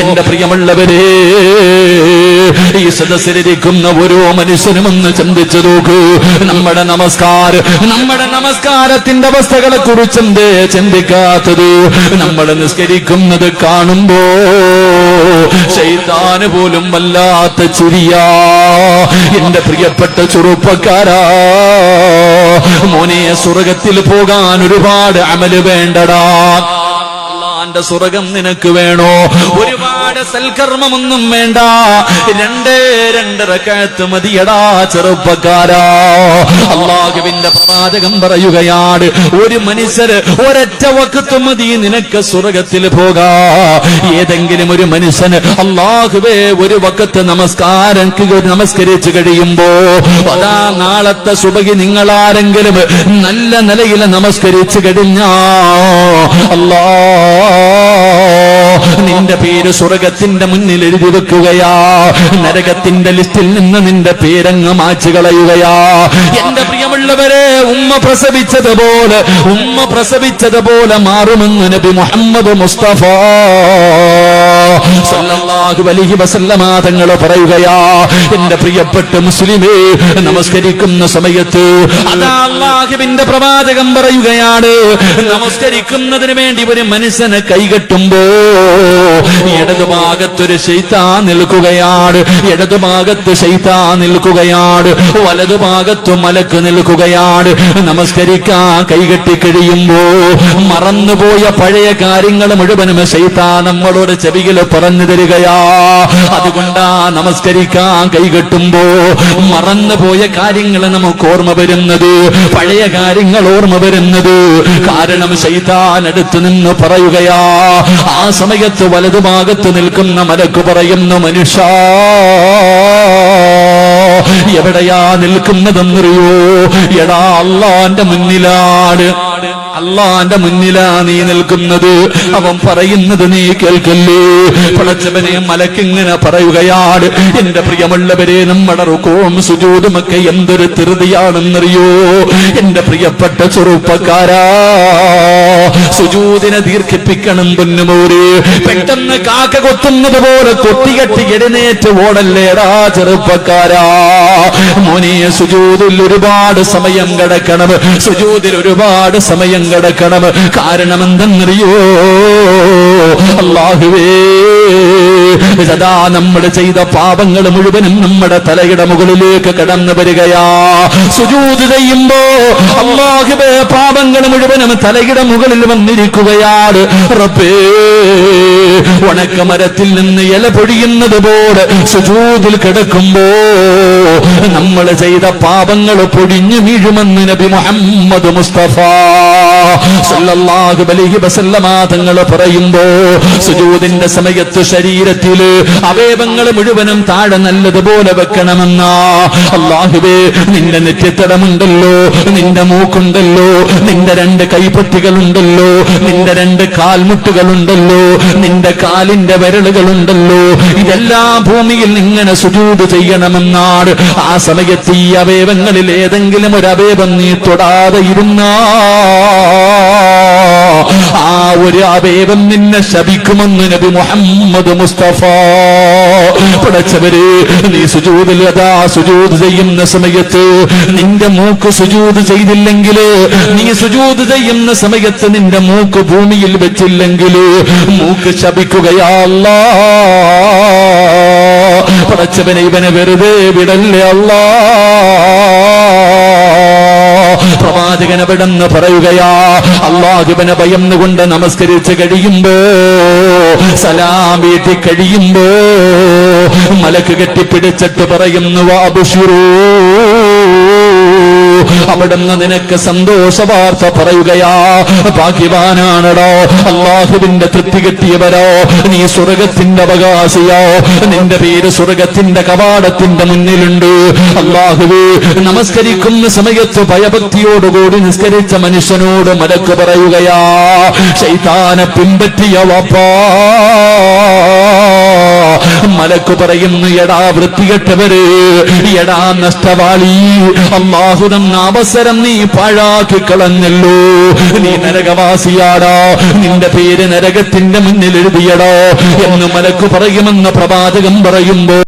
എന്റെ പ്രിയമുള്ളവരെ, ഈ സദസ്സിലിരിക്കുന്ന ഓരോ മനുഷ്യനും ഒന്ന് ചിന്തിച്ചു നോക്കൂ. നമ്മുടെ നമസ്കാരത്തിന്റെ അവസ്ഥകളെ കുറിച്ച് എന്തേ ചിന്തിക്കാത്തത്? നമ്മൾ നിസ്കരിക്കുന്നത് കാണുമ്പോ ശൈത്താന് പോലും വല്ലാത്ത ചിരിയാ. എന്റെ പ്രിയപ്പെട്ട ചെറുപ്പക്കാരാ, മോനെ, സ്വർഗത്തിൽ പോകാൻ ഒരുപാട് അമല് വേണ്ടടാ. അള്ളാന്റെ സ്വർഗം നിനക്ക് വേണോ? ഒരുപാട് സൽക്കർമ്മമൊന്നും വേണ്ട. രണ്ട് റക്അത്ത് മതിയടാ ചെറുപ്പക്കാരാ. അല്ലാഹുവിന്റെ പ്രവാചകൻ പറയുകയാണ്, ഒരു മനുഷ്യര് ഒരൊറ്റ വഖത്ത് മതി നിനക്ക് സ്വർഗത്തിൽ പോകാ. ഏതെങ്കിലും ഒരു മനുഷ്യന് അല്ലാഹുവേ ഒരു വഖത്ത് നമസ്കരിച്ചു കഴിയുമ്പോ, അതാ നാളത്തെ സുബഹി നിങ്ങളാരെങ്കിലും നല്ല നിലയിൽ നമസ്കരിച്ചു കഴിഞ്ഞാ നിന്റെ പേര് സ്വർഗത്തിന്റെ മുന്നിൽ എഴുതി വെക്കുകയാ. നരകത്തിന്റെ ലിസ്റ്റിൽ നിന്ന് നിന്റെ പേരങ്ങ് മാച്ചു കളയുകയാ. എന്റെ പ്രിയമുള്ളവരെ, ഉമ്മ പ്രസവിച്ചതുപോലെ മാറുമെന്ന് നബി മുഹമ്മദ് മുസ്തഫ സല്ലല്ലാഹു അലൈഹി വസല്ലമ തങ്ങൾ പറയുകയാ. എന്റെ പ്രിയപ്പെട്ട മുസ്ലിമേ, നമസ്കരിക്കുന്ന സമയത്ത് അതാ അല്ലാഹുവിന്റെ പ്രവാചകൻ പറയുകയാണ്, നമസ്കരിക്കുന്നതിന് വേണ്ടി ഒരു മനുഷ്യനെ കൈകെട്ടുമ്പോ ഇടതുഭാഗത്തൊരു ശൈത്താൻ നിൽക്കുകയാണ്, വലതുഭാഗത്ത് മലക്ക് നിൽക്കുകയാണ്. നമസ്കരിക്കാൻ കൈകെട്ടി കഴിയുമ്പോ മറന്നുപോയ പഴയ കാര്യങ്ങൾ മുഴുവനും ശൈത്താൻ നമ്മളോട് ചെവിയിൽ പറഞ്ഞു തരികയാ. അതുകൊണ്ടാ നമസ്കരിക്കാൻ കൈകെട്ടുമ്പോ മറന്നുപോയ കാര്യങ്ങൾ നമുക്ക് ഓർമ്മ വരുന്നത്, പഴയ കാര്യങ്ങൾ ഓർമ്മ വരുന്നത്. കാരണം ശൈത്താൻ അടുത്ത് നിന്ന് പറയുകയാ. ആ സമയത്ത് വലതുഭാഗത്ത് നിൽക്കുന്ന മലക്ക് പറയുന്നു, മനുഷ്യ എവിടെയാ നിൽക്കുന്നതെന്നറിയോ? എടാ, അല്ലാഹുവിന്റെ മുന്നിലാ നീ നിൽക്കുന്നത്. അവൻ പറയുന്നത് നീ കേൾക്കല്ലേ? പടച്ചവനെ, മലക്കിങ്ങനെ പറയുകയാണ്. എന്റെ പ്രിയമുള്ളവരെ, നമ്മുടെ റുകൂഉം സുജൂദുമൊക്കെ എന്തൊരു ധൃതിയാണെന്നറിയോ? എന്റെ പ്രിയപ്പെട്ട ചെറുപ്പക്കാരാ, സുജൂദിനെ ദീർഘിപ്പിക്കണം പൊന്നുമോര്. പെട്ടെന്ന് കാക്ക കൊത്തുന്നത് പോലെ കൊത്തികെട്ടി എഴുന്നേറ്റ് ഓടല്ലേടാ ചെറുപ്പക്കാരാ. മോനെ, സുജൂദിൽ ഒരുപാട് സമയം കിടക്കണം. കാരണം എന്തെന്നറിയോ? അല്ലാഹുവേ, സദാ നമ്മൾ ചെയ്ത പാപങ്ങൾ മുഴുവനും നമ്മുടെ തലയുടെ മുകളിലേക്ക് കടന്നു വരികയാ. സുജൂദ് ചെയ്യുമ്പോ അല്ലാഹുവേ, പാപങ്ങൾ മുഴുവനും തലയുടെ മുകളിൽ വന്നിരിക്കുകയാണ്. റബ്ബേ, ഉണക്കമരത്തിൽ നിന്ന് ഇല പൊഴിയുന്നത് പോലെ സുജൂദിൽ കിടക്കുമ്പോ നമ്മൾ ചെയ്ത പാപങ്ങൾ പൊടിഞ്ഞു വീഴുമെന്ന് നബി മുഹമ്മദ് മുസ്തഫ സല്ലല്ലാഹു അലൈഹി വസല്ലമ തങ്ങൾ പറയുമ്പോ, സുജൂദിന്റെ സമയത്ത് ശരീരത്തില് അവയവങ്ങൾ മുഴുവനും താഴെ നല്ലതുപോലെ വെക്കണമെന്നാ. അല്ലാഹുവേ, നിന്റെ നെറ്റിത്തടമുണ്ടല്ലോ, നിന്റെ മൂക്കുണ്ടല്ലോ, നിന്റെ 2 കൈപ്പത്തികളുണ്ടല്ലോ, നിന്റെ 2 കാൽമുട്ടുകളുണ്ടല്ലോ, നിന്റെ കാലിന്റെ വിരലുകളുണ്ടല്ലോ, ഇതെല്ലാം ഭൂമിയിൽ ഇങ്ങനെ സുജൂദ് ചെയ്യണമെന്നാണ്. ആ സമയത്ത് ഈ അവയവങ്ങളിൽ ഏതെങ്കിലും ഒരു അവയവം നീ തൊടാതെ ഇരുന്നാ ആ ഒരു അവയവം നിന്നെ ശപിക്കുമെന്ന് നബി മുഹമ്മദ് മുസ്തഫ. പടച്ചവരെ, നീ സുജൂദിൽ അതാ സുജൂദ് ചെയ്യുന്ന സമയത്ത് നിന്റെ മൂക്ക് സുജൂദ് ചെയ്തില്ലെങ്കിൽ, നീ സുജൂദ് ചെയ്യുന്ന സമയത്ത് നിന്റെ മൂക്ക് ഭൂമിയിൽ വെച്ചില്ലെങ്കിൽ മൂക്ക് ശപിക്കുകയാ. അല്ലാഹ്, പടച്ചവനെ, ഇവനെ വെറുതെ വിടല്ലേ അല്ലാ. പ്രവാചകൻ അവിടെന്ന് പറയുകയാ, അല്ലാഹുവിനെ ഭയന്നുകൊണ്ട് നമസ്കരിച്ച് കഴിയുമ്പോ, സലാം വീട്ടി കഴിയുമ്പോ മലക്ക് കെട്ടിപ്പിടിച്ചിട്ട് പറയുന്നു, വഅബ്ശിറൂ, അവിടുന്ന് നിനക്ക് സന്തോഷ വാർത്ത പറയുകയാ. ഭാഗ്യവാനാണടോ, അല്ലാഹുവിന്റെ തൃപ്തി കിട്ടിയവരോ, നീ സ്വർഗത്തിന്റെ അവകാശിയോ, നിന്റെ പേര് സ്വർഗത്തിന്റെ കവാടത്തിന്റെ മുന്നിലുണ്ട്. അല്ലാഹുവേ, നമസ്കരിക്കുന്ന സമയത്ത് ഭയഭക്തിയോടുകൂടി നിസ്കരിച്ച മനുഷ്യനോട് മലക്ക് പറയുകയാ, ശൈത്താനെ പിൻപറ്റിയ വാപ്പാ, മലക്കു പറയുന്നു, എടാ വൃത്തികെട്ടവര്, എടാ നഷ്ടവാളി, അല്ലാഹു തന്ന അവസരം നീ പാഴാക്കി കളഞ്ഞല്ലോ. നീ നരകവാസിയാടാ, നിന്റെ പേര് നരകത്തിന്റെ മുന്നിൽ എഴുതിയടോ എന്ന് മലക്കു പറയുമെന്ന് പ്രവാചകൻ പറയുമ്പോ